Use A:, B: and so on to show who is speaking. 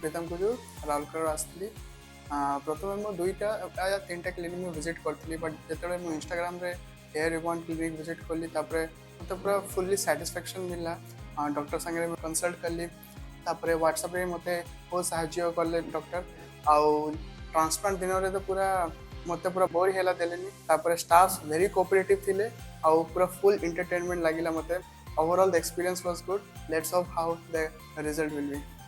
A: प्रीतम को जो राउरकेला आसली प्रथम मो दुईटा या तीन टा क्लिनिक में विजिट करी बट जो इंस्टाग्राम रे हेयर रिबॉर्न क्लिनिक विजिट कली मत पूरा फुल्ली सैटिस्फैक्शन मिला डॉक्टर संगे कंसल्ट कली व्हाट्सएप रे मते बहुत साहाय्य कले डॉक्टर आउ ट्रांसप्लांट दिन रे तो पूरा मत पूरा बोर हेला देलेनी स्टाफ वेरी कोऑपरेटिव थिले आउ पूरा फुल एंटरटेनमेंट लागिला मते overall the experience was good let's hope how the result will be